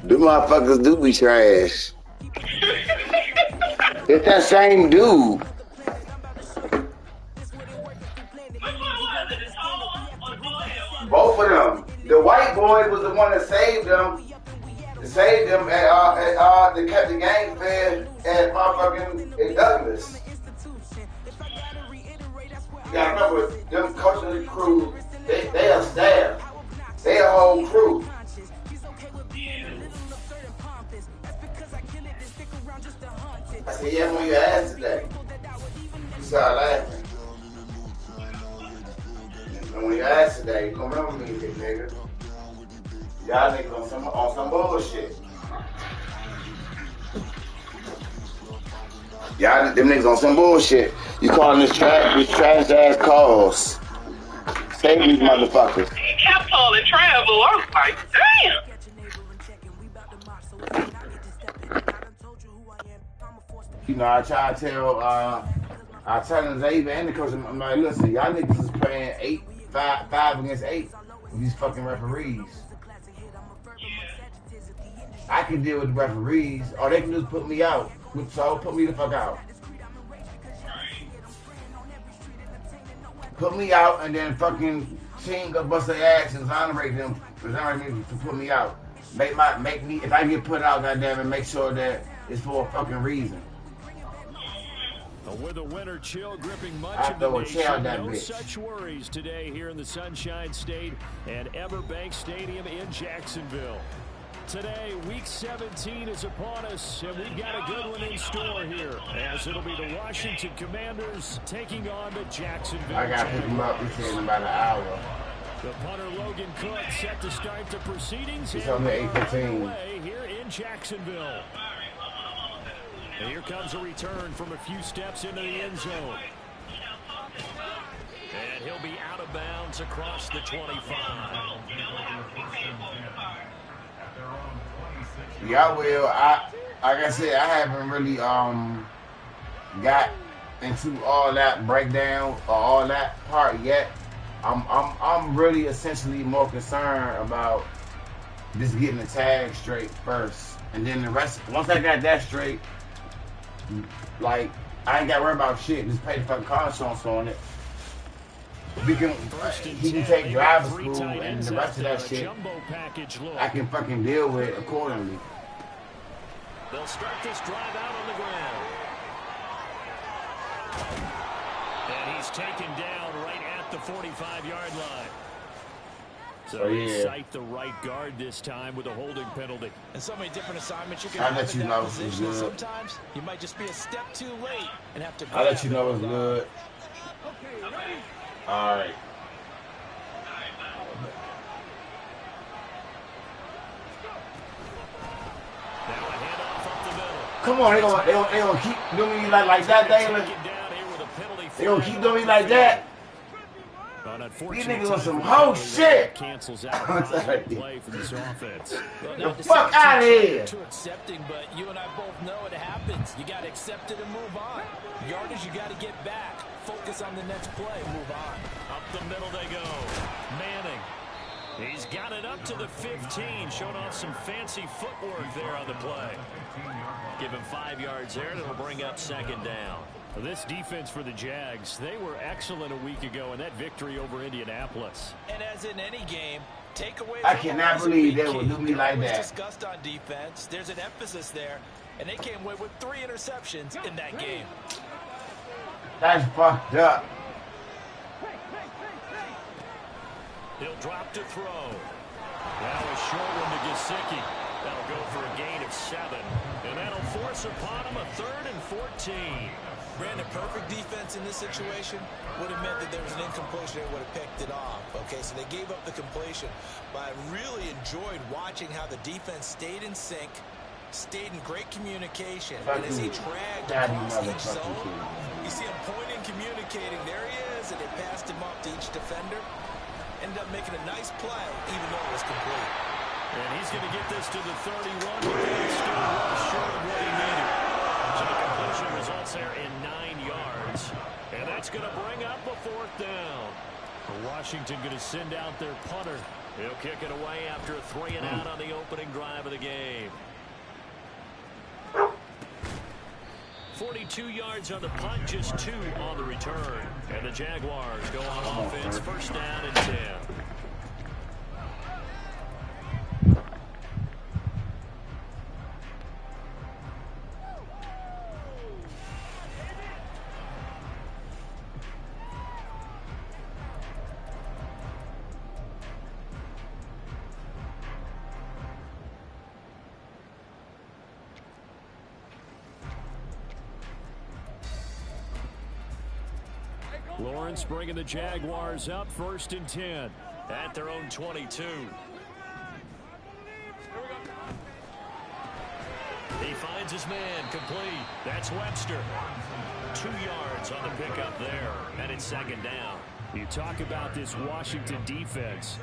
Them motherfuckers do be trash. It's that same dude. Both of them. The white boy was the one that saved them. Saved them they kept the gang fed at motherfucking at Douglas. You gotta remember, them coaching the crew, they are staff. They a whole crew. I said, yeah, when you asked today. You started laughing. And when you asked today, you don't remember me, big nigga. Y'all niggas on some bullshit. Y'all, them niggas on some bullshit. You calling this trash ass calls. Save these motherfuckers. He kept calling travel. I was like, damn. You know, I try to tell Xavier and the coach, I'm like, listen, y'all niggas is playing 5 against 8 with these fucking referees. I can deal with the referees, or they can just put me out. So put me the fuck out. Put me out, and then fucking team go bust their ass and exonerate them to put me out. Make me, if I get put out, goddamn it, make sure that it's for a fucking reason. With a winter chill gripping much of the nation, no such worries today here in the Sunshine State at Everbank Stadium in Jacksonville. Today, Week 17 is upon us, and we've got a good one in store here, as it'll be the Washington Commanders taking on the Jacksonville I got to pick him up. He's in about an hour. The punter Logan Cook set to start the proceedings. He's on the 8:15 here in Jacksonville. And here comes a return from a few steps into the end zone. And he'll be out of bounds across the 25. Yeah, well, like I said, I haven't really got into all that breakdown or all that part yet. I'm really essentially more concerned about just getting the tag straight first, and then the rest. Once I got that straight, like I ain't got to worry about shit. Just pay the fucking car insurance on it. He can take driver's school, and the rest of that shit I can fucking deal with accordingly. They'll start this drive out on the ground. And he's taken down right at the 45-yard line. So yeah, cite the right guard this time with a holding penalty. And so many different assignments you can I'll have let in you that know position. it's good. Sometimes you might just be a step too late and have to. I'll let you know it's good. All right. Come on, they gonna keep doing me like that, David. They gonna keep doing me like that. These niggas on some whole shit. Cancels out play for this offense. The fuck out of here. To accepting, but you and I both know it happens. You got to accept it and move on. Yardage, you got to get back. Focus on the next play. Move on. Up the middle they go. Manning. He's got it up to the 15. Showing off some fancy footwork there on the play. Give him 5 yards there, and it'll bring up second down. This defense for the Jags, they were excellent a week ago in that victory over Indianapolis. And as in any game, takeaways. I cannot believe they would do me like that. Discussed on defense. There's an emphasis there, and they came away with 3 interceptions in that game. That's fucked up. He'll drop to throw. Now a short one to Gesicki. That'll go for a gain of 7. And that'll force upon him a 3rd and 14. Brandon, perfect defense in this situation would have meant that there was an incompletion. They would have picked it off. Okay, so they gave up the completion. But I really enjoyed watching how the defense stayed in sync, stayed in great communication. And as he dragged across each zone, you see him pointing, communicating. There he is, and they passed him up to each defender. Ended up making a nice play, even though it was complete. And he's going to get this to the 31, but he's still well short of what he needed. So the completion results there in 9 yards. And that's going to bring up a 4th down. Washington going to send out their punter. He'll kick it away after a 3 and out on the opening drive of the game. 42 yards on the punt, just 2 on the return. And the Jaguars go on offense, first down and 10. Lawrence bringing the Jaguars up, first and 10 at their own 22. He finds his man, complete. That's Webster. 2 yards on the pickup there, and it's second down. You talk about this Washington defense.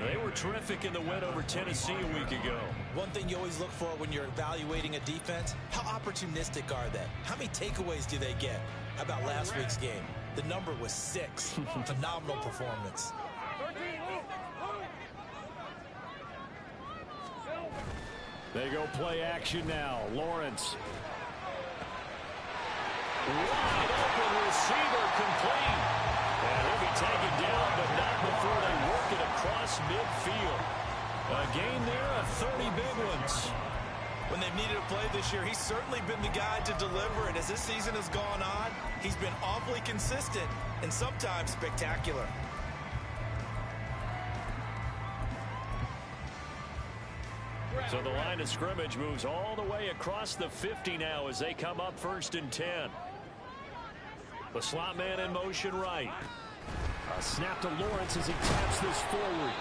They were terrific in the win over Tennessee a week ago. One thing you always look for when you're evaluating a defense, how opportunistic are they? How many takeaways do they get? How about last week's game? The number was 6. Phenomenal performance. They go play action now. Lawrence. Wide open receiver, complete. And he'll be taken down, but not before they work it across midfield. A gain there of 30 big ones. When they've needed a play this year, he's certainly been the guy to deliver. And as this season has gone on, he's been awfully consistent and sometimes spectacular. So the line of scrimmage moves all the way across the 50 now as they come up first and 10. The slot man in motion right. A snap to Lawrence as he taps this forward.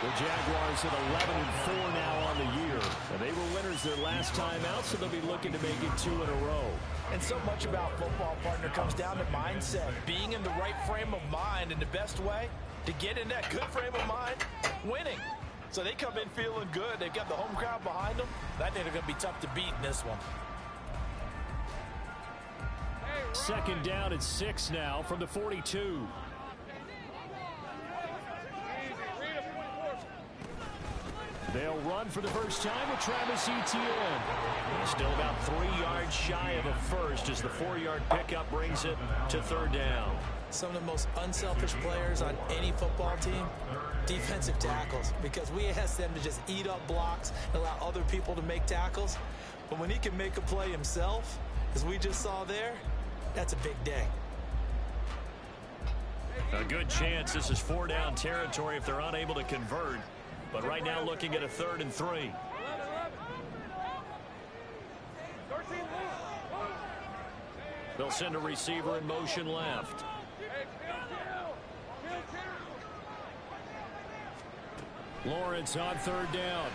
The Jaguars at 11-4 now on the year. And they were winners their last time out, so they'll be looking to make it 2 in a row. And so much about football, partner, comes down to mindset. Being in the right frame of mind, and the best way to get in that good frame of mind, winning. So they come in feeling good. They've got the home crowd behind them. I think they're going to be tough to beat in this one. Second down at 6 now from the 42. They'll run for the first time with Travis Etienne. Still about 3 yards shy of a first as the 4-yard pickup brings it to third down. Some of the most unselfish players on any football team, defensive tackles, because we ask them to just eat up blocks and allow other people to make tackles. But when he can make a play himself, as we just saw there, that's a big day. A good chance this is 4-down territory if they're unable to convert. But right now looking at a 3rd and 3. They'll send a receiver in motion left. Lawrence on 3rd down.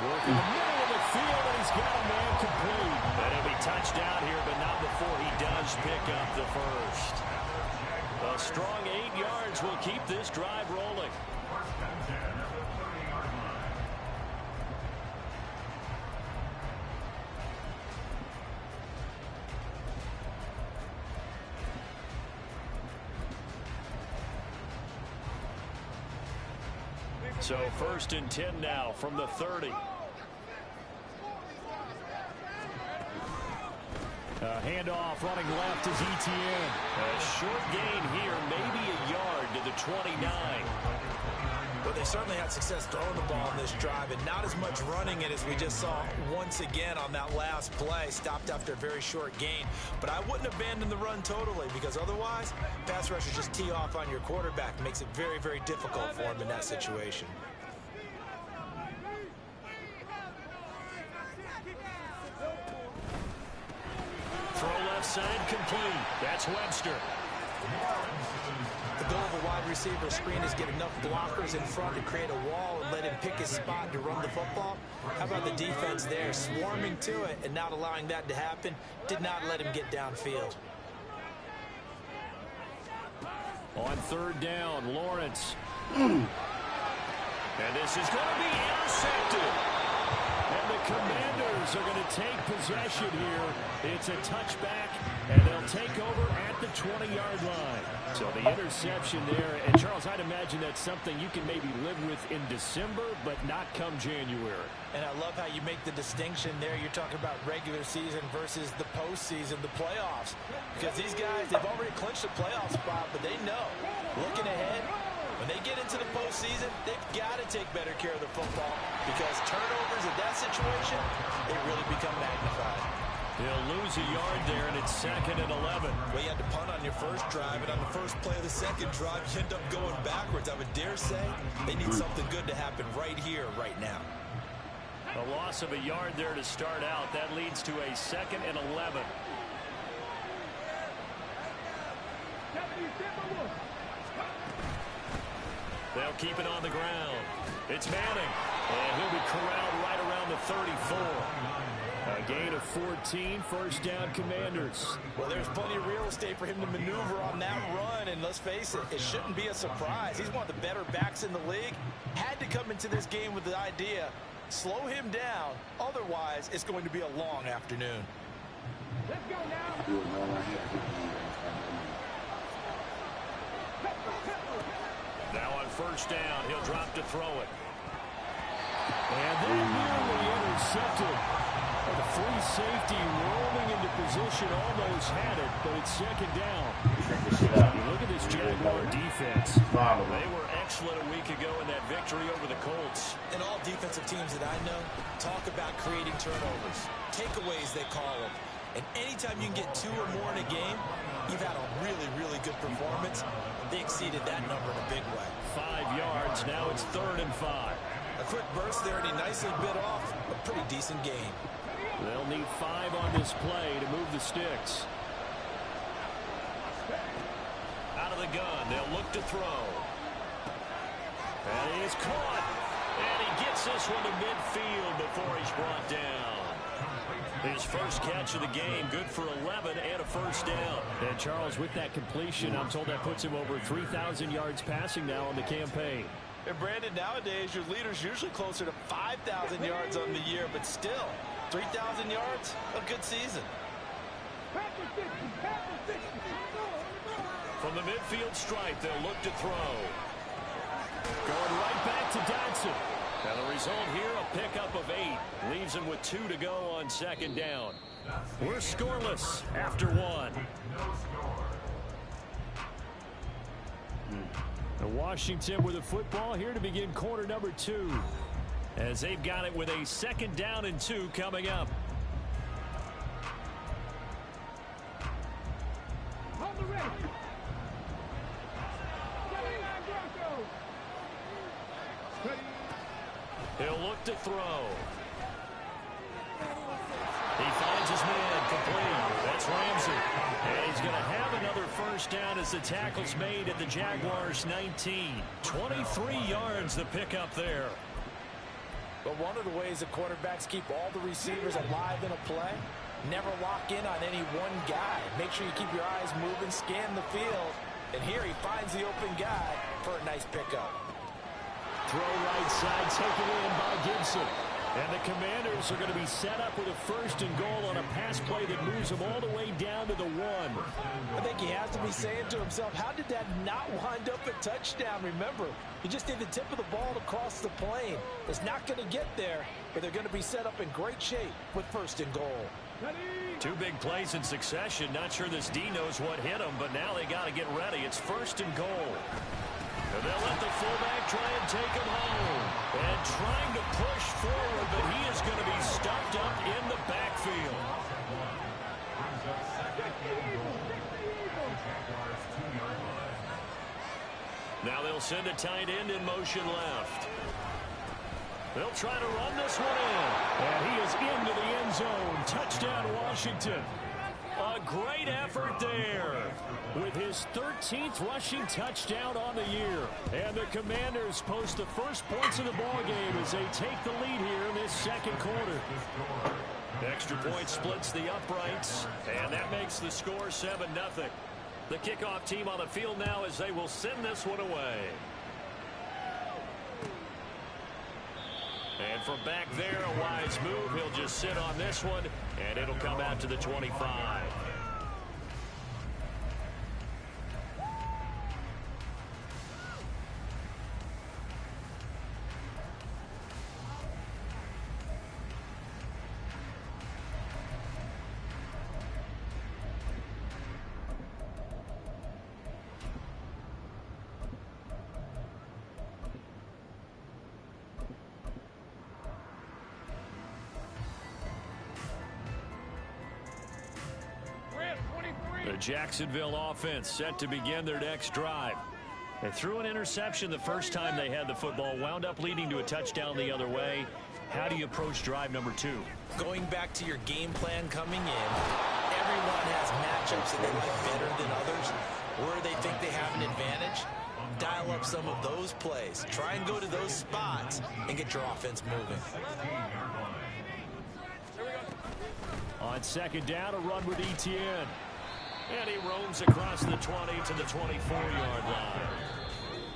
Working the middle of the field, and he's got a man complete. And he'll be touched out here, but not before he does pick up the first. A strong 8 yards will keep this drive rolling. So 1st and 10 now from the 30. Handoff running left is Etienne. A short gain here, maybe a yard to the 29. But they certainly had success throwing the ball in this drive and not as much running it as we just saw once again on that last play. Stopped after a very short gain. But I wouldn't abandon the run totally, because otherwise pass rushers just tee off on your quarterback. Makes it very, very difficult for him in that situation. Throw left side complete. That's Webster. The goal of a wide receiver screen is get enough blockers in front to create a wall and let him pick his spot to run the football. How about the defense there, swarming to it and not allowing that to happen? Did not let him get downfield. On 3rd down, Lawrence. And this is going to be intercepted. And the Commanders are going to take possession here. It's a touchback, and they'll take over at the 20-yard line. So the interception there, and Charles, I'd imagine that's something you can maybe live with in December, but not come January. And I love how you make the distinction there. You're talking about regular season versus the postseason, the playoffs. Because these guys, they've already clinched a playoff spot, but they know, looking ahead, when they get into the postseason, they've got to take better care of the football because turnovers in that situation, they really become magnified. He'll lose a yard there, and it's 2nd and 11. Well, you had to punt on your first drive, and on the first play of the second drive, you end up going backwards. I would dare say they need something good to happen right here, right now. A loss of a yard there to start out. That leads to a 2nd and 11. They'll keep it on the ground. It's Manning, and he'll be corralled right around the 34. A gain of 14, first down Commanders. Well, there's plenty of real estate for him to maneuver on that run, and let's face it, it shouldn't be a surprise. He's one of the better backs in the league. Had to come into this game with the idea, slow him down, otherwise it's going to be a long afternoon. Let's go now. Now on first down, he'll drop to throw it. And then nearly intercepted. The free safety rolling into position, almost had it, but it's 2nd down. Look at this Jaguar defense. They were excellent a week ago in that victory over the Colts. And all defensive teams that I know talk about creating turnovers. Takeaways, they call them. And anytime you can get 2 or more in a game, you've had a really, really good performance. They exceeded that number in a big way. 5 yards, now it's 3rd and 5. A quick burst there, and he nicely bit off a pretty decent gain. They'll need 5 on this play to move the sticks. Out of the gun, they'll look to throw. And he is caught. And he gets this one to midfield before he's brought down. His first catch of the game, good for 11 and a first down. And Charles, with that completion, I'm told that puts him over 3,000 yards passing now on the campaign. And Brandon, nowadays your leader's usually closer to 5,000 yards on the year, but still, 3,000 yards, a good season. From the midfield stripe, they'll look to throw. Going right back to Dodson. And the result here, a pickup of 8. Leaves him with 2 to go on 2nd down. We're scoreless after 1. And Washington with a football here to begin quarter number 2. As they've got it with a 2nd down and 2 coming up. He'll look to throw. He finds his man complete. That's Ramsey. And he's going to have another first down as the tackle's made at the Jaguars' 19. 23 yards the pickup there. But one of the ways the quarterbacks keep all the receivers alive in a play, never lock in on any one guy. Make sure you keep your eyes moving, scan the field. And here he finds the open guy for a nice pickup. Throw right side, taken in by Gibson. And the Commanders are going to be set up with a 1st and goal on a pass play that moves them all the way down to the 1. I think he has to be saying to himself, how did that not wind up a touchdown? Remember, he just did the tip of the ball to cross the plane. It's not going to get there, but they're going to be set up in great shape with 1st and goal. 2 big plays in succession. Not sure this D knows what hit him, but now they got to get ready. It's 1st and goal. And they'll let the fullback try and take him home. And trying to push forward, but he is going to be stuffed up in the backfield. Now they'll send a tight end in motion left. They'll try to run this one in. And he is into the end zone. Touchdown, Washington. A great effort there with his 13th rushing touchdown on the year. And the Commanders post the first points of the ballgame as they take the lead here in this 2nd quarter. Extra point splits the uprights, and that makes the score 7-0. The kickoff team on the field now as they will send this one away. And from back there, a wise move. He'll just sit on this one, and it'll come out to the 25. The Jacksonville offense set to begin their next drive. They threw an interception the first time they had the football, wound up leading to a touchdown the other way. How do you approach drive number 2? Going back to your game plan coming in, everyone has matchups that they like better than others. Where they think they have an advantage, dial up some of those plays. Try and go to those spots and get your offense moving. On second down, a run with Etienne. And he roams across the 20 to the 24-yard line.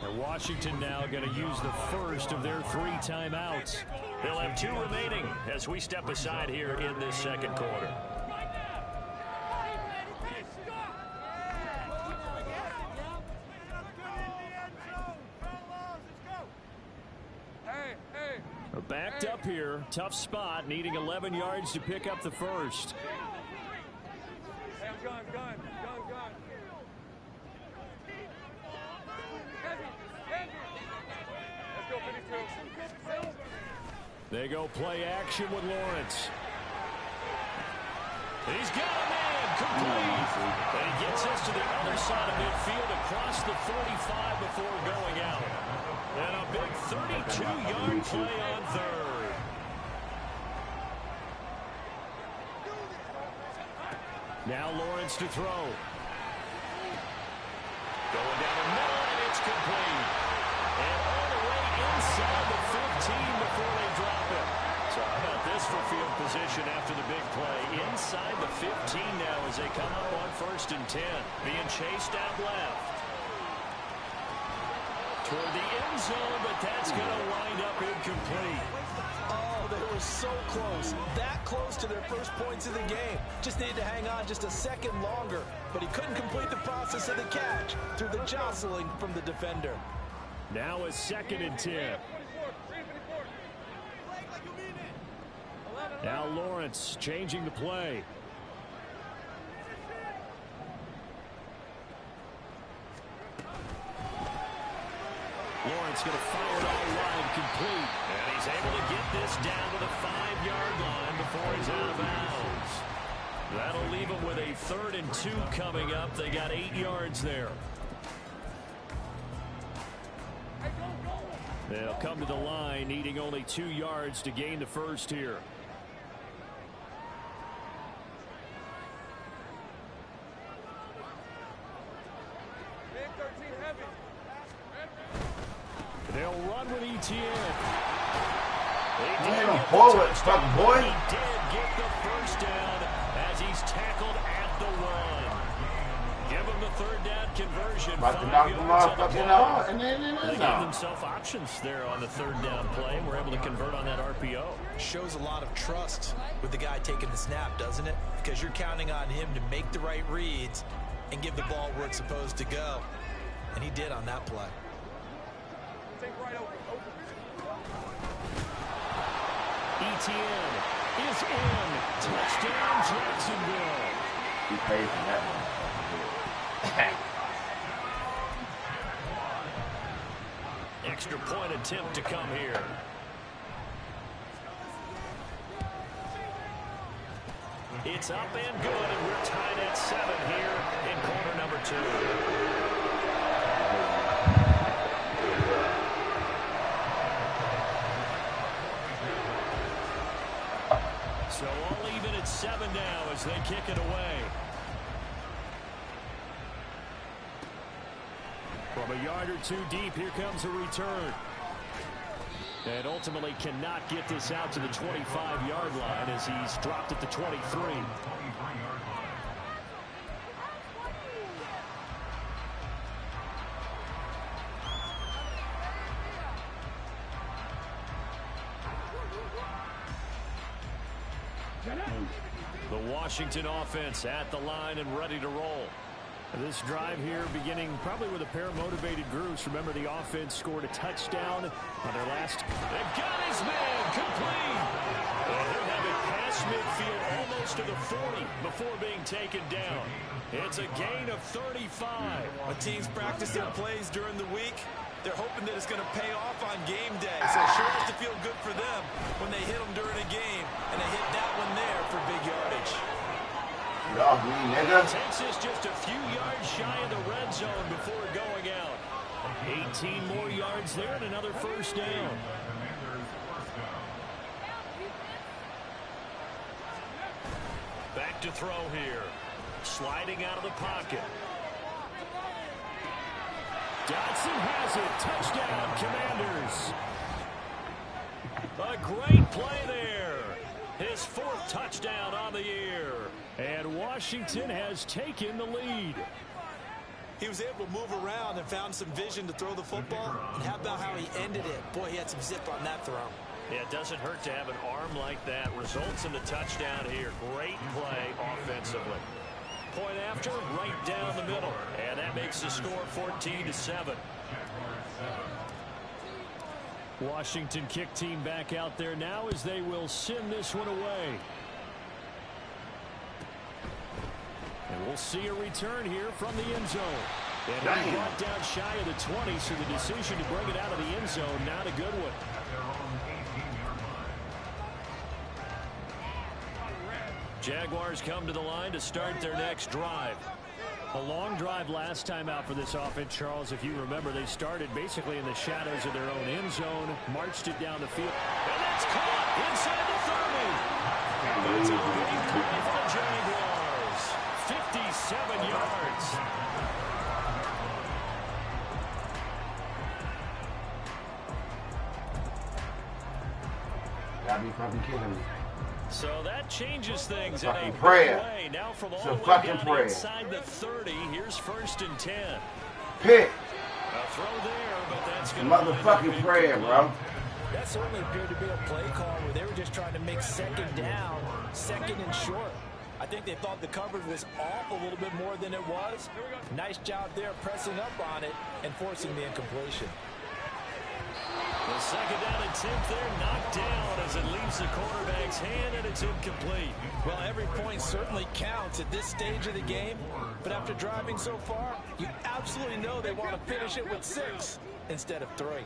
And Washington now going to use the first of their 3 timeouts. They'll have 2 remaining as we step aside here in this second quarter. Backed up here, tough spot, needing 11 yards to pick up the first. Gun. Let's go, 52. They go play action with Lawrence. He's got a man, complete. And he gets us to the other side of midfield across the 45 before going out. And a big 32-yard play on third. Now Lawrence to throw. Going down the middle, and it's complete. And all the way inside the 15 before they drop it. So how about this for field position after the big play? Inside the 15 now as they come up on 1st and 10. Being chased out left. Toward the end zone, but that's going to wind up incomplete. Oh, they were so close. That close to their first points of the game. Just needed to hang on just a second longer, but he couldn't complete the process of the catch through the jostling from the defender. Now a 2nd and 10. Now Lawrence changing the play. Lawrence going to fire it all wide, complete. And he's able to get this down to the 5-yard line before he's out of bounds. That'll leave him with a 3rd and 2 coming up. They got 8 yards there. They'll come to the line, needing only 2 yards to gain the first here. They'll run with Etienne. Forward, fucking boy. He did get the first down as he's tackled at the 1. Give him the 3rd down conversion. About to knock them off fucking off. And then they gave themselves options there on the 3rd down play. We're able to convert on that RPO. Shows a lot of trust with the guy taking the snap, doesn't it? Because you're counting on him to make the right reads and give the ball where it's supposed to go. And he did on that play. Etienne is in. Touchdown, Jacksonville. He paid for that one. Extra point attempt to come here. It's up and good, and we're tied at 7 here in quarter number 2. So all even at 7 now as they kick it away. From a yard or 2 deep, here comes a return. And ultimately cannot get this out to the 25-yard line as he's dropped at the 23. The Washington offense at the line and ready to roll. This drive here beginning probably with a pair of motivated groups. Remember, the offense scored a touchdown on their last. They've got his man complete. And he'll have it past midfield almost to the 40 before being taken down. It's a gain of 35. When teams practice their plays during the week, they're hoping that it's going to pay off on game day. So it sure has to feel good for them when they hit them during a game, and they hit that one there for big yardage. Texas just a few yards shy of the red zone before going out. 18 more yards there and another first down. Back to throw here. Sliding out of the pocket. Dotson has it. Touchdown, Commanders. A great play there. His 4th touchdown on the year. And Washington has taken the lead. He was able to move around and found some vision to throw the football. And how about how he ended it? Boy, he had some zip on that throw. Yeah, it doesn't hurt to have an arm like that. Results in the touchdown here. Great play offensively. Point after, right down the middle. And that makes the score 14-7. Washington kick team back out there now as they will send this one away. And we'll see a return here from the end zone. And he brought down shy of the 20, so the decision to bring it out of the end zone, not a good one. Jaguars come to the line to start their next drive. A long drive last time out for this offense, Charles. If you remember, they started basically in the shadows of their own end zone, marched it down the field. And that's caught inside the 30. It's a big play for the Jaguars. 57 yards. Gotta be fucking kidding me. So that changes things in a big way. Now from all the way down inside the 30, here's 1st and 10. Pick. A throw there, but that's going to motherfucking prayer, bro. That certainly appeared to be a play call where they were just trying to make 2nd down, 2nd and short. I think they thought the coverage was off a little bit more than it was. Nice job there pressing up on it and forcing the incompletion. The 2nd down and 10th there, knocked down as it leaves the quarterback's hand, and it's incomplete. Well, every point certainly counts at this stage of the game, but after driving so far, you absolutely know they want to finish it with 6 instead of 3.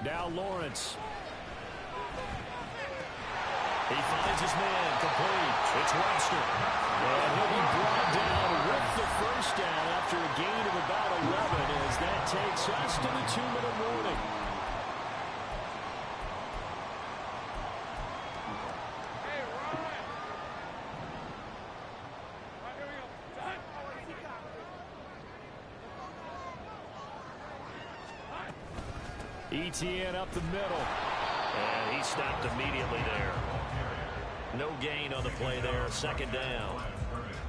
Now Lawrence. He finds his man, complete. It's Webster. And he'll be brought down with the first down after a gain of about 11 as that takes us to the 2-minute warning. Etienne up the middle. And he stopped immediately there. No gain on the play there, 2nd down.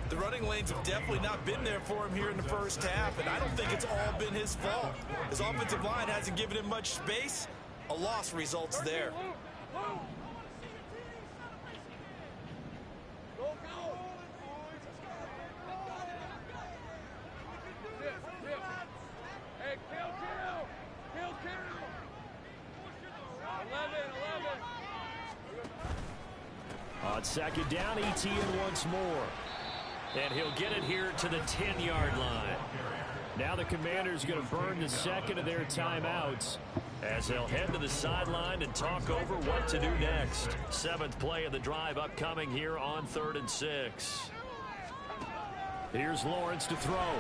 The running lanes have definitely not been there for him here in the first half, and I don't think it's all been his fault. His offensive line hasn't given him much space. A loss results there. On 2nd down, Etienne once more. And he'll get it here to the 10-yard line. Now the Commanders going to burn the 2nd of their timeouts as they'll head to the sideline and talk over what to do next. 7th play of the drive upcoming here on 3rd and 6. Here's Lawrence to throw.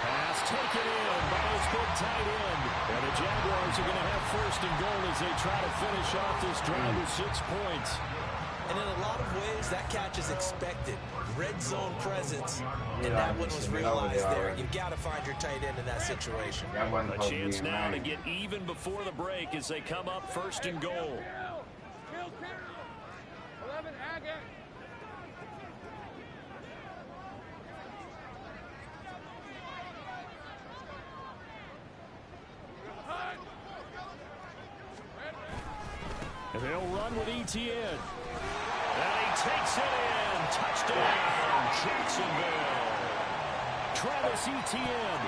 Pass taken in by his big tight end. And the Jaguars are going to have 1st and goal as they try to finish off this drive with 6 points. And in a lot of ways, that catch is expected. Red zone presence, and that one was realized there. You've got to find your tight end in that situation. A chance now to get even before the break as they come up 1st and goal. They'll run with Etienne. And he takes it in. Touchdown, Jacksonville. Travis Etienne.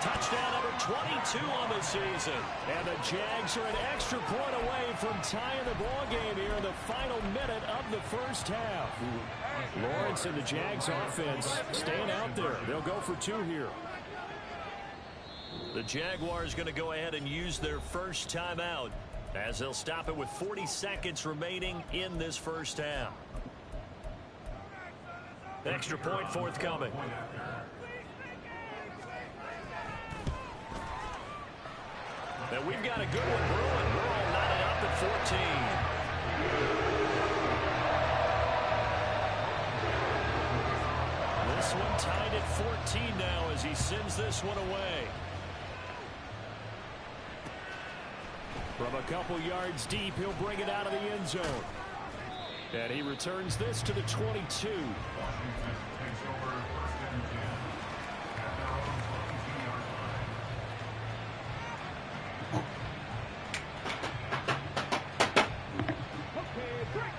Touchdown number 22 on the season. And the Jags are an extra point away from tying the ball game here in the final minute of the first half. Lawrence and the Jags offense staying out there. They'll go for 2 here. The Jaguars going to go ahead and use their first timeout as they'll stop it with 40 seconds remaining in this first half. Extra point forthcoming. Now we've got a good one brewing. We're all knotted up at 14. This one tied at 14 now as he sends this one away. From a couple yards deep, he'll bring it out of the end zone. And he returns this to the 22.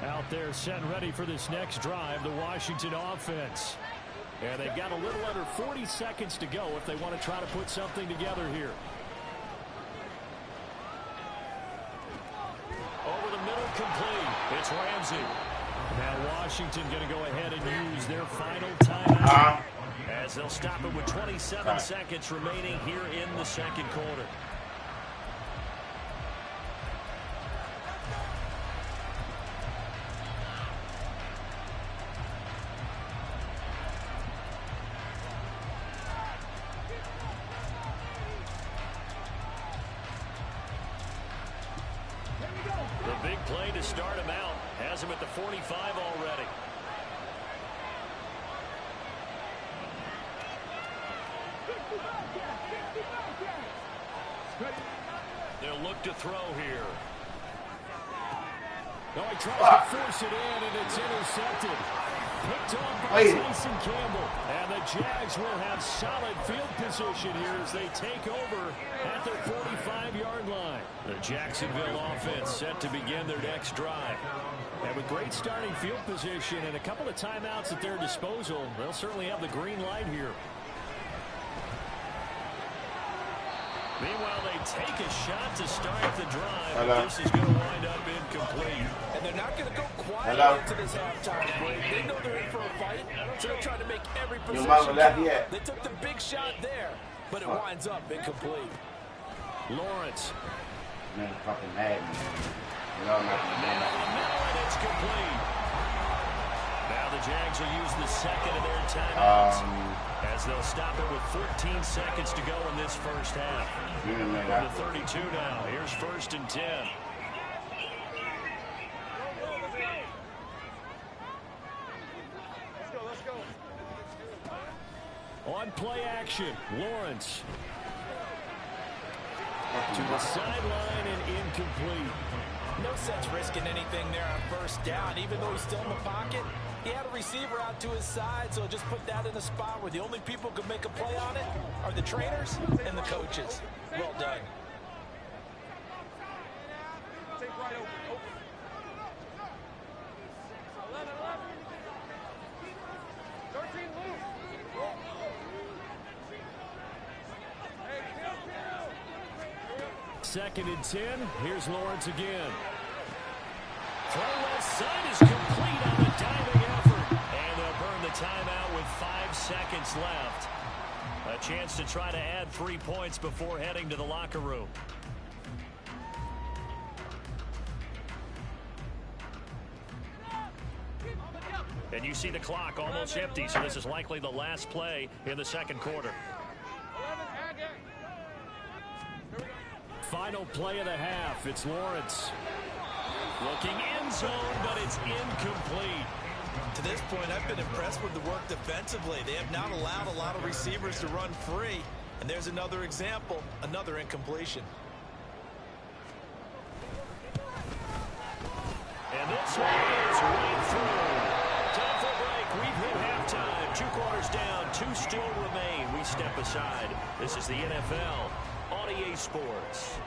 Out there set and ready for this next drive, the Washington offense. And they've got a little under 40 seconds to go if they want to try to put something together here. Over the middle, complete. It's Ramsey. Now Washington going to go ahead and use their final timeout as they'll stop it with 27 seconds remaining here in the second quarter. Play to start him out. Has him at the 45 already. They'll look to throw here. No, he tries to force it in, and it's intercepted. Picked off by Tyson Campbell. And the Jags will have solid field position here as they take over at their 45-yard line. The Jacksonville offense set to begin their next drive. And with great starting field position and a couple of timeouts at their disposal, they'll certainly have the green light here. Meanwhile, they take a shot to start the drive. But this is going to wind up incomplete. And they're not going to go quiet into this halftime break. They know they're in for a fight, so they're trying to make every possession count. They took the big shot there, but it winds up incomplete. Lawrence. Man, fucking mad, man. You know, and it's complete. Now the Jags will use the second of their timeouts as they'll stop it with 14 seconds to go in this first half. From the 32 now. Here's 1st and 10. Let's go. On play action, Lawrence. To the sideline and incomplete. No sense risking anything there on first down. Even though he's still in the pocket, he had a receiver out to his side, so just put that in a spot where the only people who can make a play on it are the trainers and the coaches. Well done. Take right open. 11. 13 loose. Hey, kill. 2nd and 10. Here's Lawrence again. Throw left side is complete on the diving effort. And they'll burn the timeout with 5 seconds left. A chance to try to add 3 points before heading to the locker room. And you see the clock almost empty, so this is likely the last play in the second quarter. Final play of the half. It's Lawrence. Looking end zone, but it's incomplete. To this point, I've been impressed with the work defensively. They have not allowed a lot of receivers to run free. And there's another example, another incompletion. And this one is right through. Time for a break. We've hit halftime. 2 quarters down, 2 still remain. We step aside. This is the NFL on EA Sports.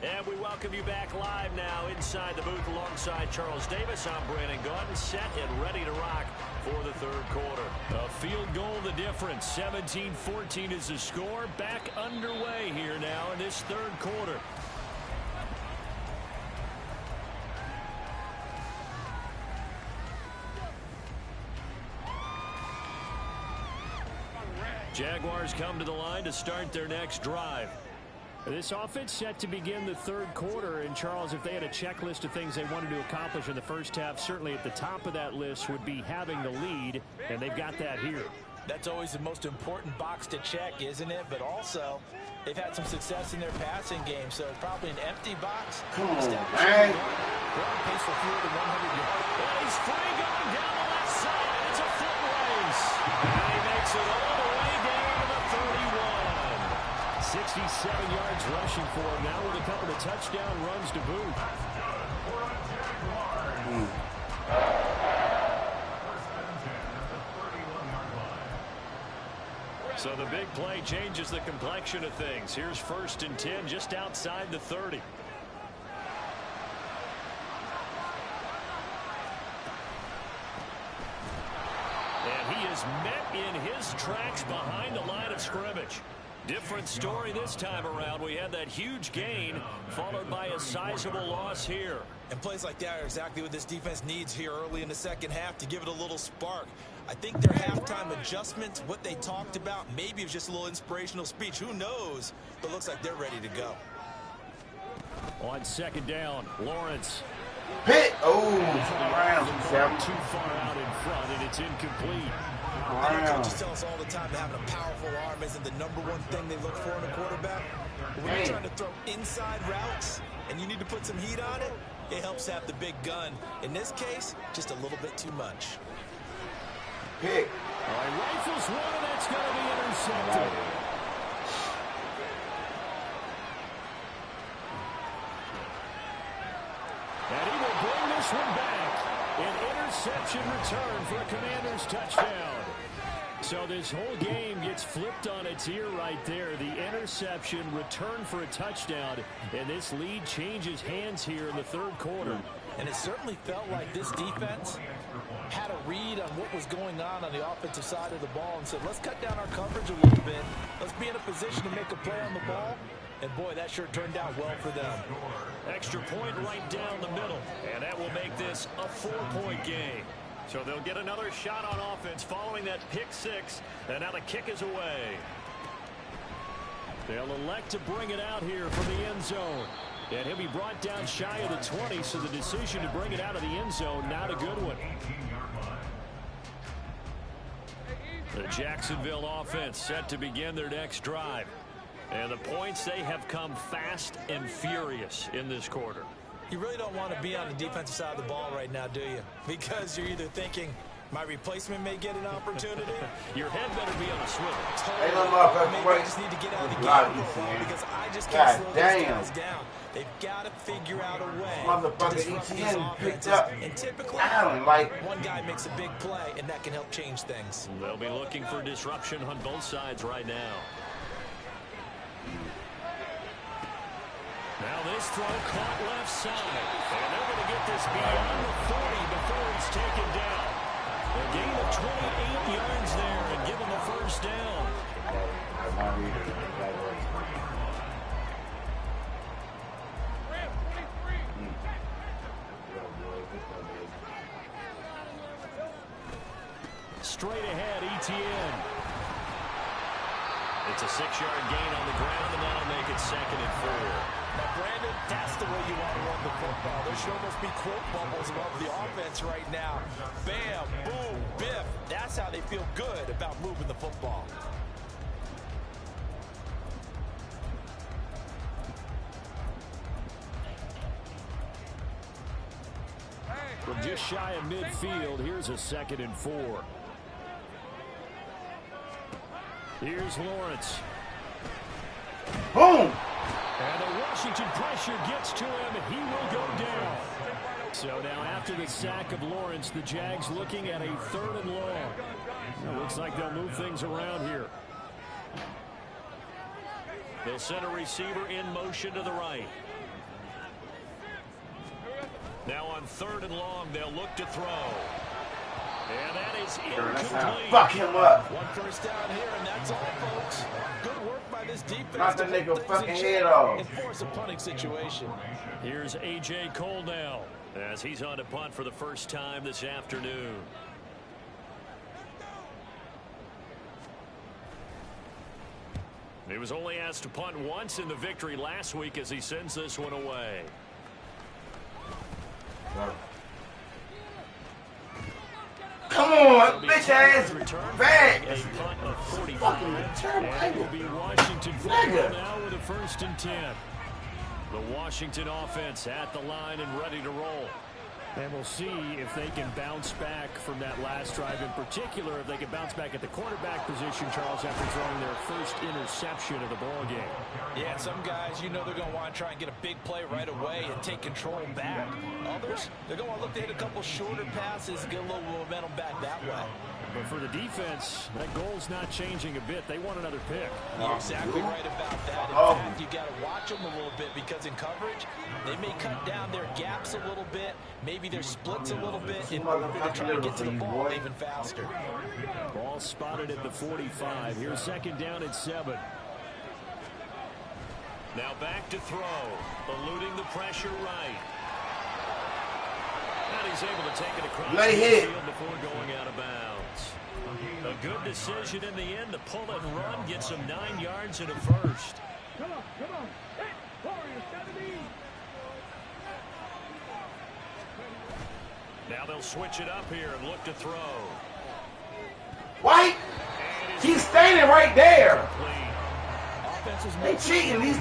And we welcome you back live now inside the booth alongside Charles Davis. I'm Brandon Gaudin, set and ready to rock for the third quarter. A field goal the difference. 17-14 is the score. Back underway here now in this third quarter. Jaguars come to the line to start their next drive. This offense set to begin the third quarter. And, Charles, if they had a checklist of things they wanted to accomplish in the first half, certainly at the top of that list would be having the lead, and they've got that here. That's always the most important box to check, isn't it? But also, they've had some success in their passing game, so probably an empty box. Come on, man. Pace for fewer than 100 yards. And he's free going down the left side. It's a foot race. And he makes it all the way down to the 31. 67 yards rushing for him now with a couple of touchdown runs to boot. So the big play changes the complexion of things. Here's 1st and 10 just outside the 30. And he is met in his tracks behind the line of scrimmage. Different story this time around. We had that huge gain followed by a sizable loss here. And plays like that are exactly what this defense needs here early in the second half to give it a little spark. I think their halftime adjustments, what they talked about, maybe it was just a little inspirational speech. Who knows? But looks like they're ready to go. On 2nd down, Lawrence. Hit! Oh, around. Too far out in front, and it's incomplete. Coaches tell us all the time that having a powerful arm isn't the #1 thing they look for in a quarterback. But when you're trying to throw inside routes and you need to put some heat on it, it helps have the big gun. In this case, just a little bit too much. Pick. All right, rifles one, and that's going to be intercepted. And he will bring this one back. An interception return for a Commanders touchdown. So this whole game gets flipped on its ear right there. The interception return for a touchdown, and this lead changes hands here in the third quarter. And it certainly felt like this defense had a read on what was going on the offensive side of the ball and said, let's cut down our coverage a little bit. Let's be in a position to make a play on the ball. And, boy, that sure turned out well for them. Extra point right down the middle, and that will make this a 4-point game. So they'll get another shot on offense following that pick 6, and now the kick is away. They'll elect to bring it out here from the end zone. And he'll be brought down shy of the 20, so the decision to bring it out of the end zone, not a good one. The Jacksonville offense set to begin their next drive. And the points, they have come fast and furious in this quarter. You really don't want to be on the defensive side of the ball right now, do you? Because you're either thinking, my replacement may get an opportunity. Your head better be on a swivel. Maybe I just need to get out of the game for a while because I just can't slow these guys down. They've got to figure out a way to disrupt these offenses. And typically, one guy makes a big play, and that can help change things. They'll be looking for disruption on both sides right now. Now this throw caught left side. And they're going to get this beyond the 40 before it's taken down. A gain of 28 yards there and give them a first down. Straight ahead, ETN. It's a 6-yard gain on the ground, and that'll make it 2nd and 4. Now, Brandon, that's the way you want to run the football. There should almost be quote bubbles above the offense right now. Bam, boom, biff. That's how they feel good about moving the football. From just shy of midfield, here's a 2nd and 4. Here's Lawrence. Boom! And the Washington pressure gets to him, and he will go down. So now after the sack of Lawrence, the Jags looking at a 3rd and long. It looks like they'll move things around here. They'll send a receiver in motion to the right. Now on 3rd and long, they'll look to throw. And that is incomplete. Fuck him up. 1 first down here, and that's all, folks. Good work by this defense. Knock the nigga fucking head off. And force a punting situation. Here's A.J. Cole now, as he's on to punt for the first time this afternoon. He was only asked to punt once in the victory last week as he sends this one away. Come on, bitch ass back. A punt of 45. Fucking terrible. And it will be Washington football now with a 1st and 10. The Washington offense at the line and ready to roll. And we'll see if they can bounce back from that last drive. In particular, if they can bounce back at the quarterback position, Charles, after throwing their first interception of the ball game. Yeah, some guys, you know they're going to want to try and get a big play right away and take control back. Others, they're going to look to hit a couple shorter passes and get a little momentum back that way. But for the defense, that goal's not changing a bit. They want another pick. You're exactly right about that. In fact, you got to watch them a little bit because in coverage, they may cut down their gaps a little bit, maybe their splits a little bit, in order to try to get to the ball even faster. Ball spotted at the 45. Here's 2nd down and 7. Now back to throw, eluding the pressure right. And he's able to take it across the field before going out of bounds. A good decision in the end to pull it and run, get some 9 yards in a first. Come on. Hey, Warriors, 70. Now they'll switch it up here and look to throw. White, he's standing right there. They Offenses cheating. He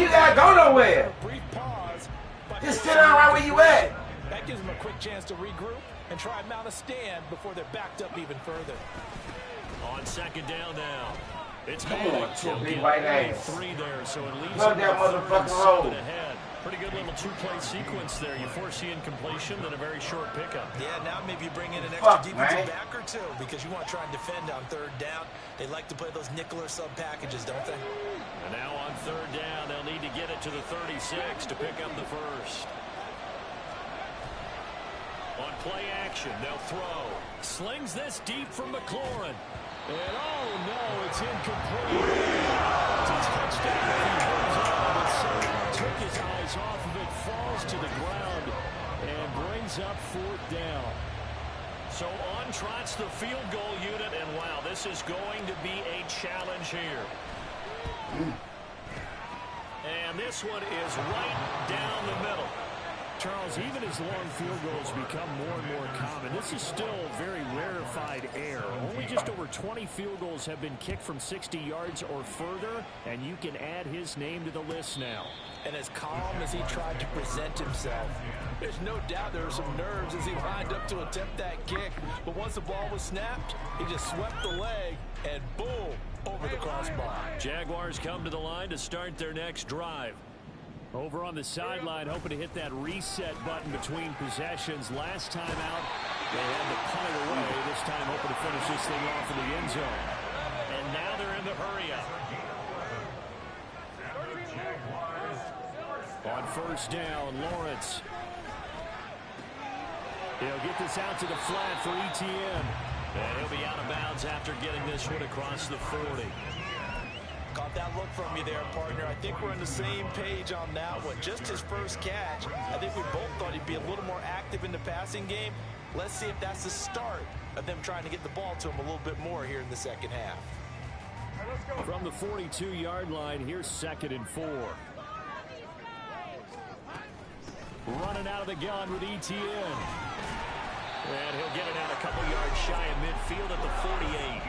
gotta go nowhere. brief pause, but Just sit down right where you at. that gives them a quick chance to regroup and try and mount a stand before they're backed up even further. On 2nd down now. It's Come Manning. on, two He'll big get white ass. 3 there, so it leaves Plug him that with 3rd and motherfucking hole. 7 ahead. Pretty good little 2-play sequence there. You force the incompletion, then a very short pickup. Yeah, now maybe you bring in an Fuck, extra defensive man. back or two because you want to try and defend on 3rd down. They like to play those nickel or sub packages, don't they? And now on 3rd down, they'll need to get it to the 36 to pick up the first. On play action, they'll throw. Slings this deep from McLaurin. And oh no, it's incomplete. It's a touchdown. He goes on, but someone took his eyes off of it, falls to the ground, and brings up 4th down. So on trots the field goal unit, and wow, this is going to be a challenge here. And this one is right down the middle. Charles, even as long field goals become more and more common, this is still very rarefied air. Only just over 20 field goals have been kicked from 60 yards or further, and you can add his name to the list now. And as calm as he tried to present himself, there's no doubt there were some nerves as he lined up to attempt that kick. But once the ball was snapped, he just swept the leg, and boom, over the crossbar. Jaguars come to the line to start their next drive. Over on the sideline, hoping to hit that reset button between possessions. Last time out, they had to punt it away. This time, hoping to finish this thing off in the end zone. And now they're in the hurry-up. On 1st down, Lawrence. He'll get this out to the flat for Etienne. And he'll be out of bounds after getting this one across the 40. Caught that look from you there, partner. I think we're on the same page on that one. Just his first catch. I think we both thought he'd be a little more active in the passing game. Let's see if that's the start of them trying to get the ball to him a little bit more here in the second half. From the 42-yard line, here's 2nd and 4. Running out of the gun with Etienne. And he'll get it out a couple yards shy of midfield at the 48.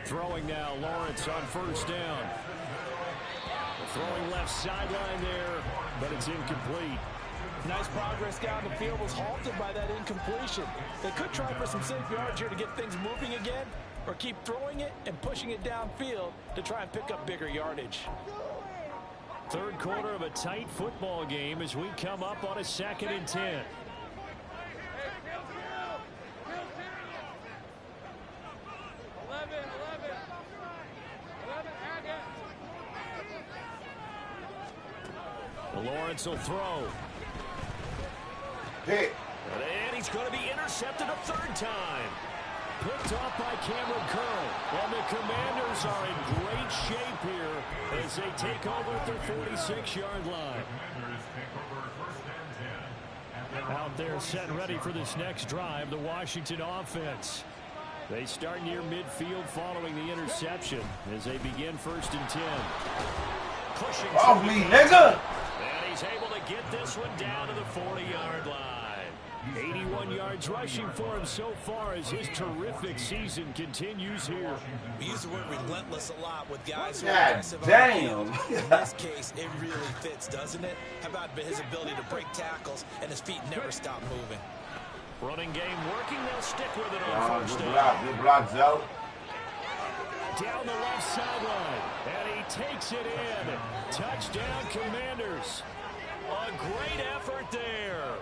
Throwing now, Lawrence on 1st down. Throwing left sideline there, but it's incomplete. Nice progress down the field, was halted by that incompletion. They could try for some safe yards here to get things moving again, or keep throwing it and pushing it downfield to try and pick up bigger yardage. 3rd quarter of a tight football game as we come up on a 2nd and 10. Lawrence will throw. Pick. And he's going to be intercepted a third time. Picked off by Cameron Curl. And the Commanders are in great shape here as they take over at their 46-yard line. Out there set and ready for this next drive, the Washington offense. They start near midfield following the interception as they begin 1st and 10. Pushing off me, nigga! And he's able to get this one down to the 40-yard line. 81 yards rushing for him so far as his terrific season continues here. We use the word relentless a lot with guys who are God aggressive. damn. In this case, it really fits, doesn't it? How about his ability to break tackles and his feet never stop moving? Running game working. They'll stick with it on first good down. good block, Joe. Down the left sideline, and he takes it in. Touchdown, Commanders. A great effort there,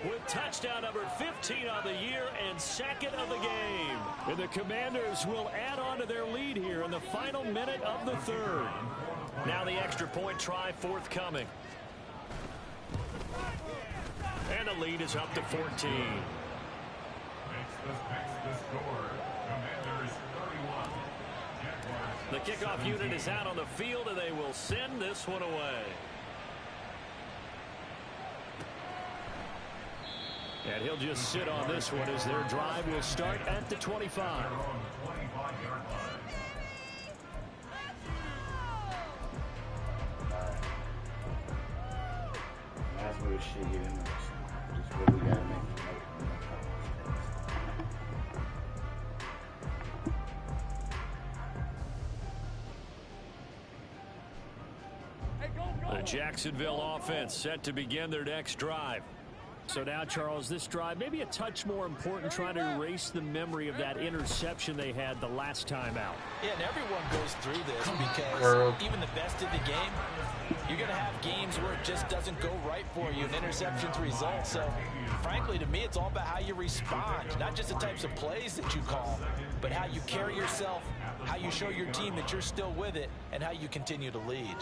with touchdown number 15 on the year and 2nd of the game. And the Commanders will add on to their lead here in the final minute of the 3rd. Now the extra point try forthcoming. And the lead is up to 14. The kickoff unit is out on the field, and they will send this one away. And he'll just sit on this one as their drive will start at the 25. That's where the shit get in there. Just what we gotta make. The Jacksonville offense set to begin their next drive. So now, Charles, this drive maybe a touch more important, trying to erase the memory of that interception they had the last time out. Yeah, and everyone goes through this because even the best in the game, you're going to have games where it just doesn't go right for you, and interceptions result. So, frankly, to me, it's all about how you respond, not just the types of plays that you call, but how you carry yourself, how you show your team that you're still with it, and how you continue to lead.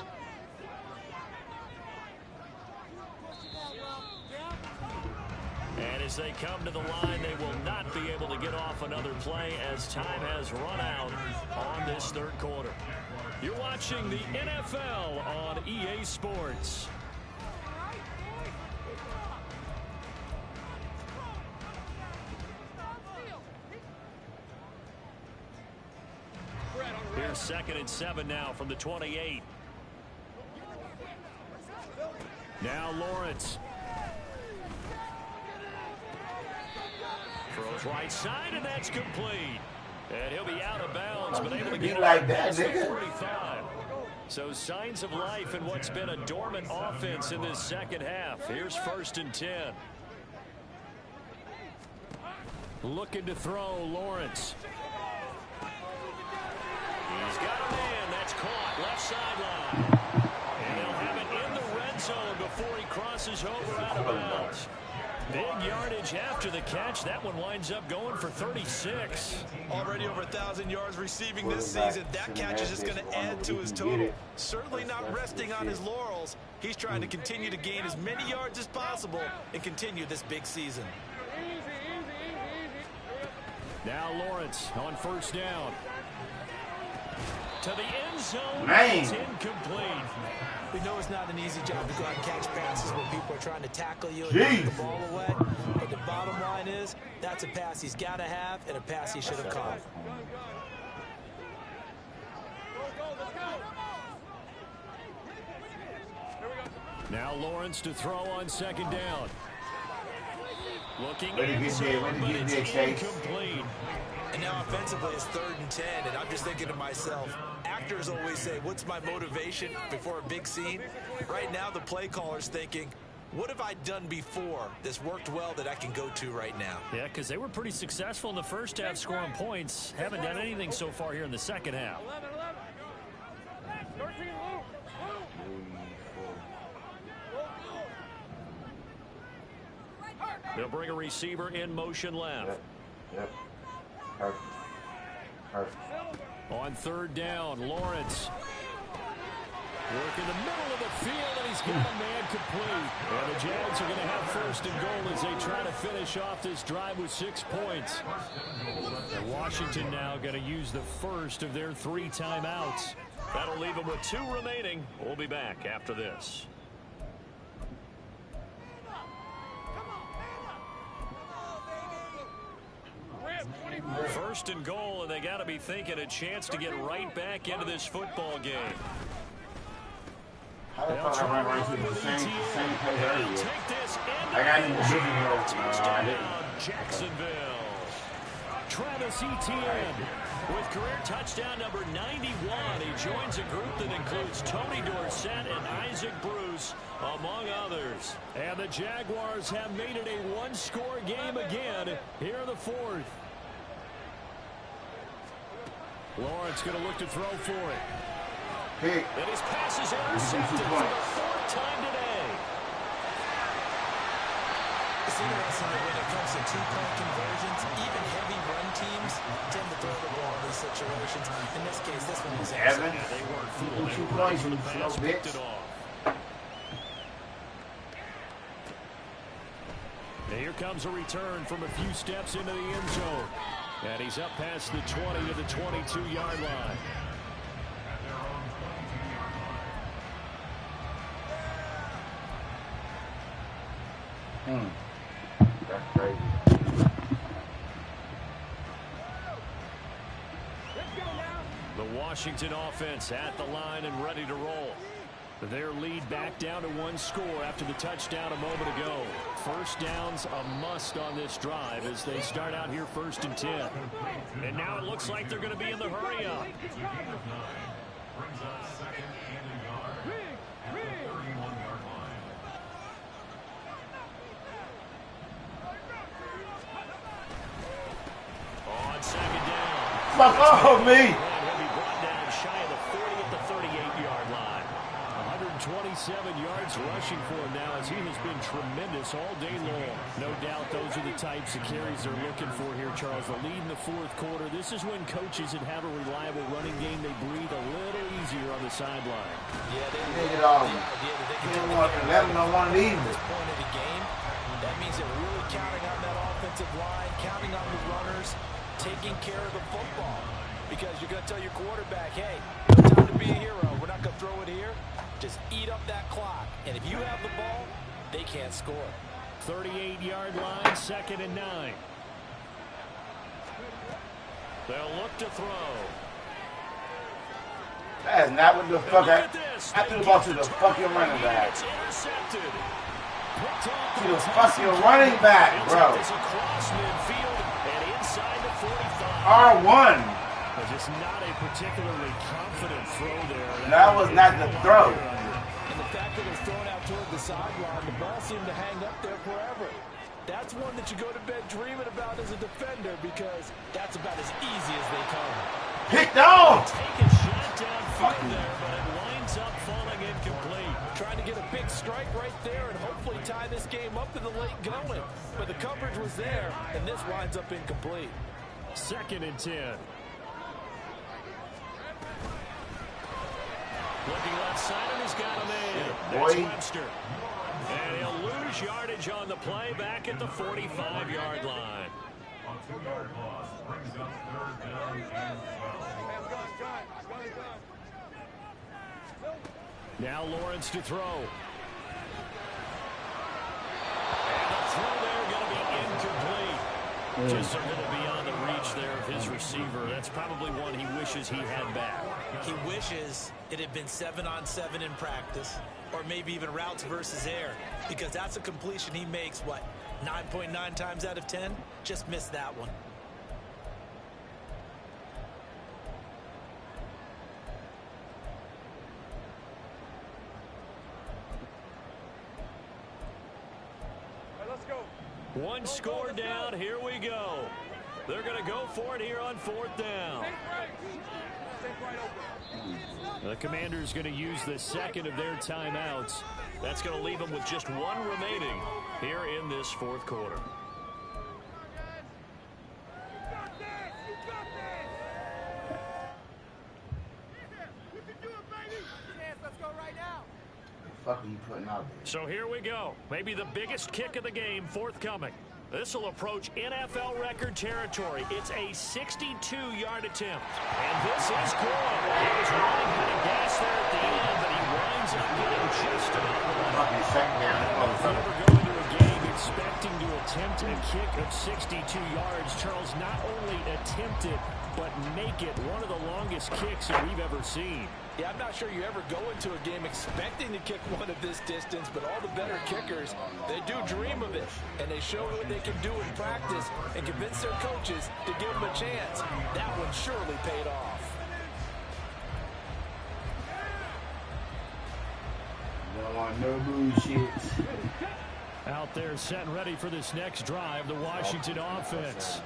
And as they come to the line, they will not be able to get off another play as time has run out on this 3rd quarter. You're watching the NFL on EA Sports. Here's 2nd and 7 now from the 28. Now Lawrence. Throws right side, and that's complete. And he'll be out of bounds, but able to get like that, the nigga. 45. So signs of life in what's been a dormant offense in this 2nd half. Here's 1st and 10. Looking to throw, Lawrence. He's got a man. That's caught. Left sideline. And they'll have it in the red zone before he crosses over out of bounds. Big yardage after the catch. That one winds up going for 36. Already over 1,000 yards receiving this season. That catch is just going to add to his total. Certainly not resting on his laurels. He's trying to continue to gain as many yards as possible and continue this big season. Now Lawrence on 1st down. To the end zone. It's incomplete. We know it's not an easy job to go out and catch passes when people are trying to tackle you and Jeez. take the ball away. But the bottom line is, that's a pass he's got to have and a pass he should have caught. Now Lawrence to throw on 2nd down. Looking Way to get there, way to but get it's there, Chase. And incomplete. now offensively, it's 3rd and 10, and I'm just thinking to myself, actors always say, what's my motivation before a big scene? Right now, the play caller's thinking, what have I done before that's worked well that I can go to right now? Yeah, because they were pretty successful in the 1st half scoring points. Haven't done anything so far here in the 2nd half. They'll bring a receiver in motion left. Yep. Perfect. Perfect. On 3rd down, Lawrence. Working the middle of the field, and he's got a man complete. And the Jags are going to have first and goal as they try to finish off this drive with 6 points. And Washington now going to use the first of their 3 timeouts. That'll leave them with 2 remaining. We'll be back after this. First and goal, and they got to be thinking a chance to get right back into this football game. How the fuck I ran right to the same place earlier? I got in the different road. I didn't. Jacksonville. Travis Etienne with career touchdown number 91. He joins a group that includes Tony Dorsett and Isaac Bruce, among others. And the Jaguars have made it a one-score game again here in the fourth. Lawrence going to look to throw for it. Hey. And his pass is intercepted for the 4th time today. It's interesting that when it comes to 2-point conversions, even heavy run teams tend to throw the ball in these situations. In this case, this one was Evan, they weren't fooled. 2 points and Pass slow picked bitch. it off. And here comes a return from a few steps into the end zone. And he's up past the 20 to the 22-yard line. That's crazy. The Washington offense at the line and ready to roll. Their lead back down to 1 score after the touchdown a moment ago. First down's a must on this drive as they start out here 1st and 10. And now it looks like they're going to be in the hurry up. On 2nd down. Fuck off me! He'll be brought down shy of the 40 at the 38-yard line. 127 yards rushing for him now as he has been tremendous all day long. No doubt those are the types of carries they're looking for here, Charles. The lead in the 4th quarter. This is when coaches that have a reliable running game, they breathe a little easier on the sideline. Yeah, they Take it off. Let them know one leave. At this point of the game, that means they're really counting on that offensive line, counting on the runners, taking care of the football. Because you're going to tell your quarterback, hey, no time to be a hero. We're not going to throw it here. Just eat up that clock. And if you have the ball, they can't score. 38-yard line, 2nd and 9. They'll look to throw. That is not what the fuck I threw the ball to the fucking running back. It's intercepted. To the fucking running back, bro. Across midfield and inside the 45. R1. Just not a particularly confident throw there. That was not the throw. And the fact that it's thrown out toward the sideline, the ball seemed to hang up there forever. That's one that you go to bed dreaming about as a defender because that's about as easy as they come. Picked off! Take a shot downfield there, but it winds up falling incomplete. Trying to get a big strike right there and hopefully tie this game up in the late going. But the coverage was there, and this winds up incomplete. 2nd and 10. Looking left side, and he's got him in. That's Webster. And he'll lose yardage on the play back at the 45-yard line. On 2-yard loss brings up 3rd down and 12. Now Lawrence to throw. And the throw there going to be incomplete. Just a little beyond the reach there of his receiver. That's probably one he wishes he had back. He wishes it had been 7-on-7 in practice, or maybe even routes versus air, because that's a completion he makes, what, 9.9 times out of 10? Just missed that one. One score down, here we go. They're going to go for it here on 4th down. The Commanders going to use the 2nd of their timeouts. That's going to leave them with just 1 remaining here in this 4th quarter. fuck are you putting out there? So here we go. Maybe the biggest kick of the game forthcoming. This will approach NFL record territory. It's a 62-yard attempt. And this is good. He was running out of gas there at the end, but he winds up getting just about one. Fucking sack down. Never go into a game expecting to attempt a kick of 62 yards. Charles, not only attempt it, but make it one of the longest kicks that we've ever seen. Yeah, I'm not sure you ever go into a game expecting to kick one of this distance, but all the better kickers, they do dream of it, and they show what they can do in practice and convince their coaches to give them a chance. That one surely paid off. Don't want no bullshit. Out there set and ready for this next drive, the Washington offense.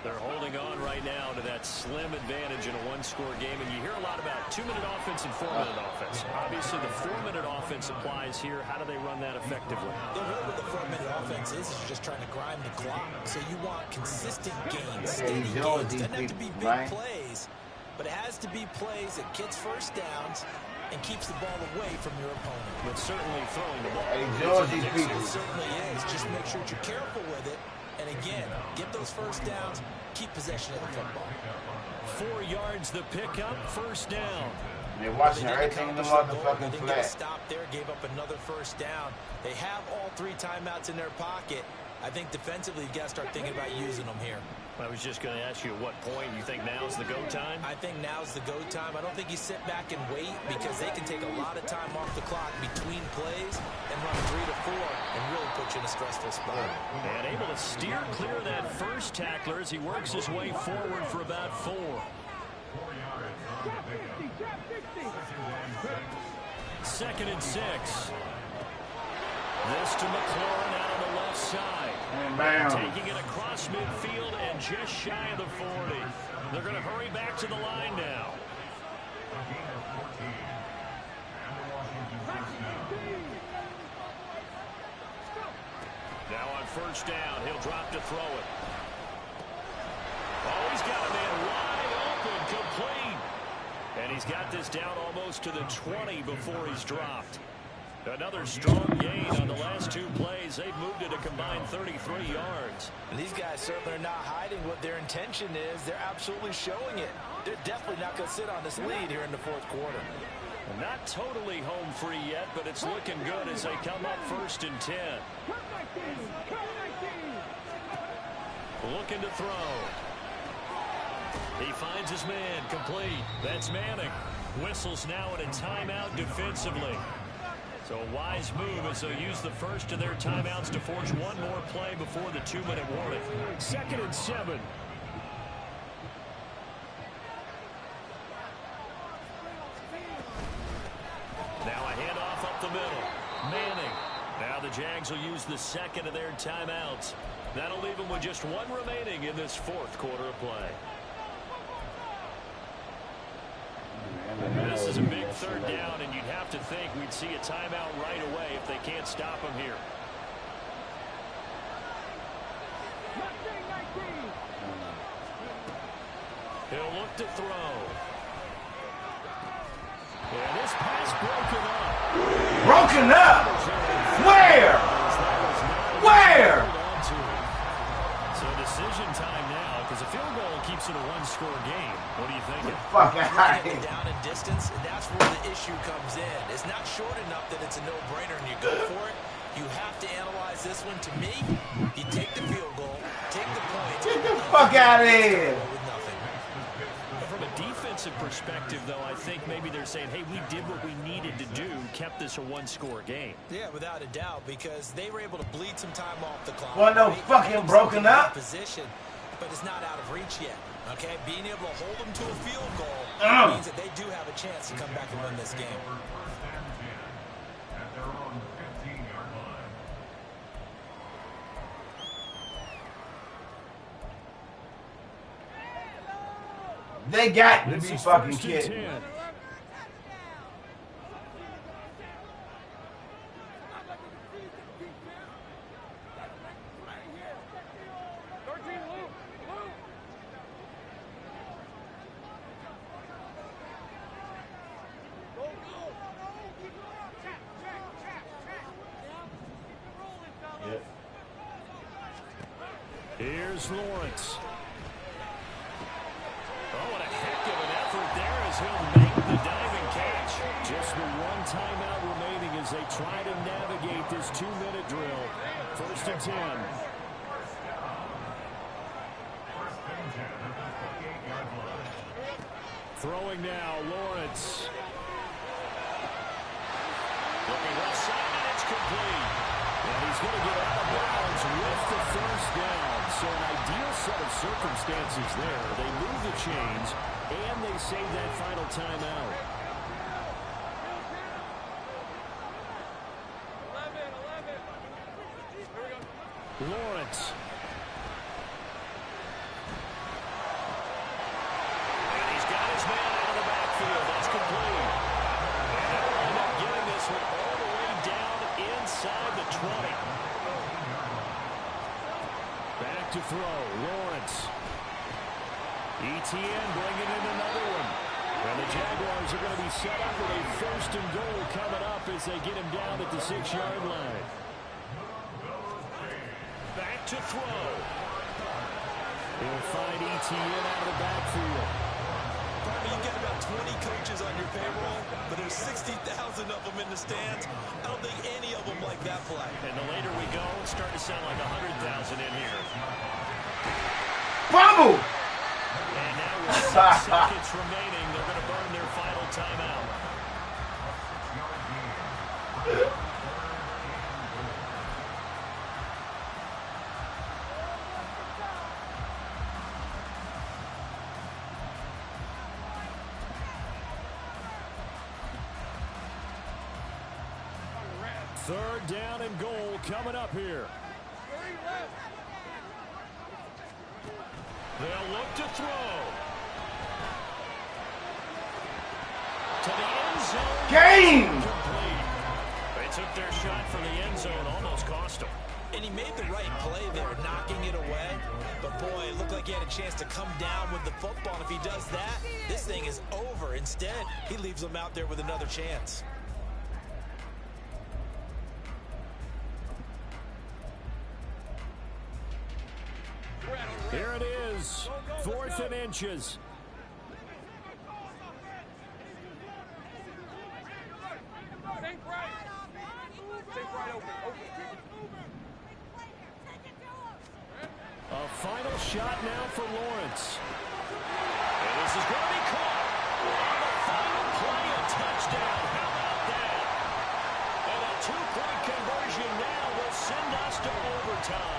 They're holding on right now to that slim advantage in a one-score game, and you hear a lot about 2-minute offense and 4-minute offense. Obviously, the 4-minute offense applies here. How do they run that effectively? Yeah, really what the 4-minute offense is you're just trying to grind the clock. So you want consistent gains, steady gains. Doesn't have to be big plays, but it has to be plays that gets first downs and keeps the ball away from your opponent. But certainly throwing the ball. Hey, George, these people. It certainly is. Just make sure that you're careful with it. And again, get those first downs, keep possession of the football. 4 yards the pickup, first down. They're watching everything in the motherfucking flat. They stopped there, gave up another first down. They have all 3 timeouts in their pocket. I think defensively, you got to start thinking about using them here. I was just going to ask you at what point you think now's the go time? I think now's the go time. I don't think you sit back and wait because they can take a lot of time off the clock between plays and run 3 to 4 and really put you in a stressful spot. And able to steer clear of that first tackler as he works his way forward for about 4. 2nd and 6. This to McLaurin out on the left side. Taking it across midfield and just shy of the 40. They're going to hurry back to the line now. Now on first down, he'll drop to throw it. Oh, he's got a man wide open, complete. And he's got this down almost to the 20 before he's dropped. Another strong gain on the last 2 plays. They've moved it a combined 33 yards. And these guys certainly are not hiding what their intention is. They're absolutely showing it. They're definitely not going to sit on this lead here in the 4th quarter. Not totally home free yet, but it's looking good as they come up 1st and 10. Looking to throw. He finds his man, complete. That's Manning. Whistles now at a timeout defensively. So a wise move as they'll use the first of their timeouts to force one more play before the 2-minute warning. 2nd and 7. Now a handoff up the middle. Manning. Now the Jags will use the 2nd of their timeouts. That'll leave them with just 1 remaining in this 4th quarter of play. This is a big 3rd down, and you'd have to think we'd see a timeout right away if they can't stop him here. He'll look to throw. And this pass broken up. Broken up? Where? Where? So decision time now, because a field goal keeps it a 1-score game. What do you think? Fuck out You're down in distance, and that's where the issue comes in. It's not short enough that it's a no-brainer and you go for it. You have to analyze this one. To me, you take the field goal, take the points. Get the fuck out of here. With nothing. From a defensive perspective, though, I think maybe they're saying, hey, we did what we needed to do, kept this a 1-score game. Yeah, without a doubt, because they were able to bleed some time off the clock. Well, no fucking broken up. Position, but it's not out of reach yet. Okay, being able to hold them to a field goal means that they do have a chance to come back and win this game. First and 10 at their own 15-yard line. They got to be fucking kidding. 10. Here's Lawrence. Oh, what a heck of an effort there as he'll make the diving catch. Just the one timeout remaining as they try to navigate this 2-minute drill. 1st and 10. Throwing now, Lawrence. Looking left side, and it's complete. And he's going to get out of bounds with the 1st down. So an ideal set of circumstances there. They move the chains, and they save that final timeout. 11. Lawrence. And he's got his man out of the backfield. That's complete. And they'll end up getting this one all the way down inside the 20. Back to throw, Lawrence. ETN bringing in another one. And the Jaguars are going to be set up with a 1st and goal coming up as they get him down at the 6-yard line. Back to throw. He'll find ETN out of the backfield. You've got about 20 coaches on your payroll, but there's 60,000 of them in the stands. I don't think any of them like that play. And the later we go, it's starting to sound like 100,000 in here. Fumble! And now with 6 seconds remaining, they're going to burn their final timeout. Third down and goal coming up here. They'll look to throw. To the end zone. Game! They took their shot from the end zone, almost cost them. And he made the right play there, knocking it away. But boy, it looked like he had a chance to come down with the football. And if he does that, this thing is over. Instead, he leaves them out there with another chance. Here it is, 4th and inches. A final shot now for Lawrence. And this is going to be caught. On the final play, a touchdown. How about that? And a 2-point conversion now will send us to overtime.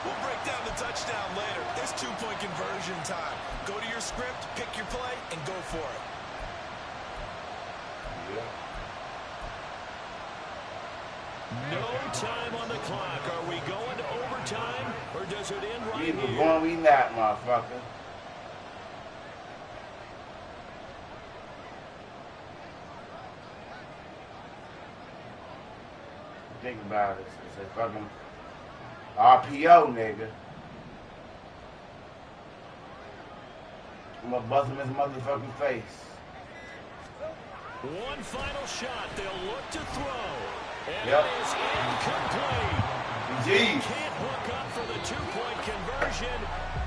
We'll break down the touchdown later. It's 2-point conversion time. Go to your script, pick your play, and go for it. No time on the clock. Are we going to overtime, or does it end right Either here? one we not, motherfucker. Think about it. It's a fucking RPO, nigga. I'm gonna bust him in his motherfucking face. One final shot. They'll look to throw. And Yep. it is incomplete. Jeez. Can't hook up for the 2-point conversion.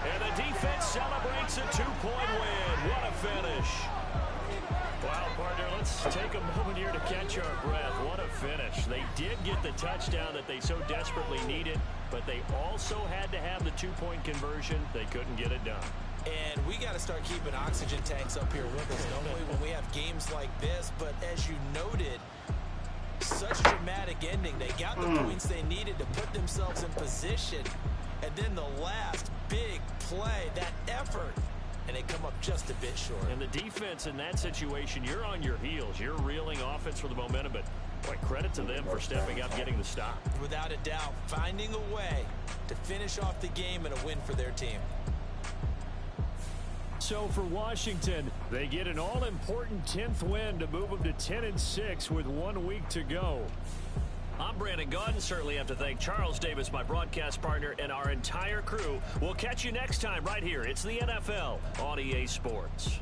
And the defense celebrates a 2-point win. What a finish. Wow, partner, let's take a moment here to catch our breath. What a finish. They did get the touchdown that they so desperately needed, but they also had to have the 2-point conversion. They couldn't get it done. And we got to start keeping oxygen tanks up here with us, don't we, when we have games like this? But as you noted, such a dramatic ending. They got the points they needed to put themselves in position. And then the last big play, that effort, and they come up just a bit short. And the defense in that situation, you're on your heels. You're reeling offense for the momentum, but boy, credit to them for stepping up, getting the stop. Without a doubt, finding a way to finish off the game and a win for their team. So for Washington, they get an all-important 10th win to move them to 10-6 with 1 week to go. I'm Brandon Gaudin. Certainly have to thank Charles Davis, my broadcast partner, and our entire crew. We'll catch you next time right here. It's the NFL on EA Sports.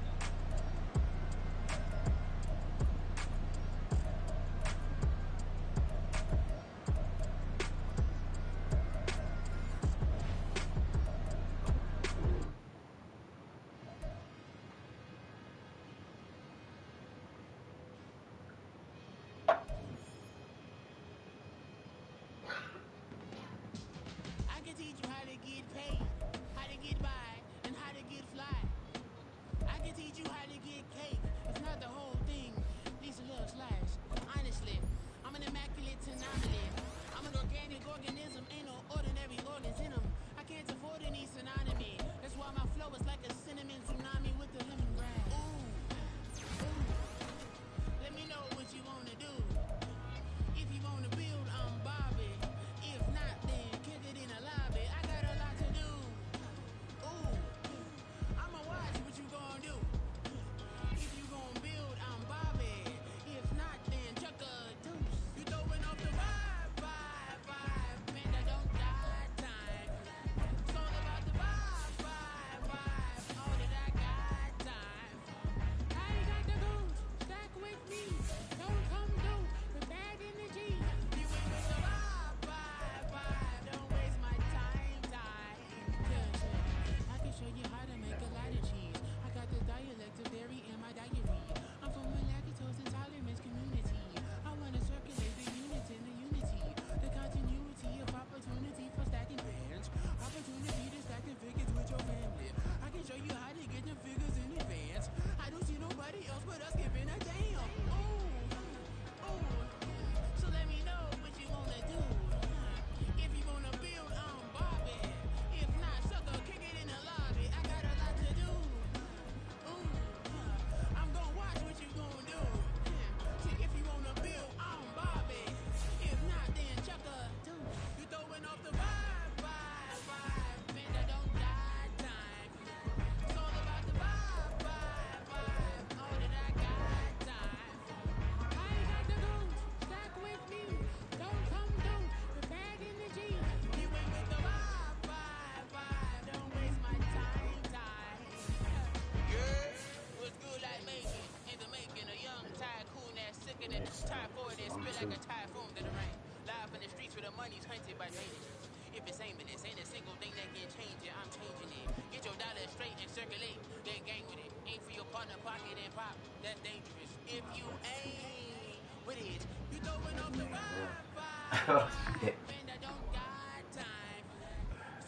is aimless. Ain't a single thing that can change it. I'm changing it. Get your dollar straight and circulate. Then gang with it. Aim for your partner pocket and pop. That's dangerous. If you aim with it, you throwing off the Wi-Fi. Oh shit.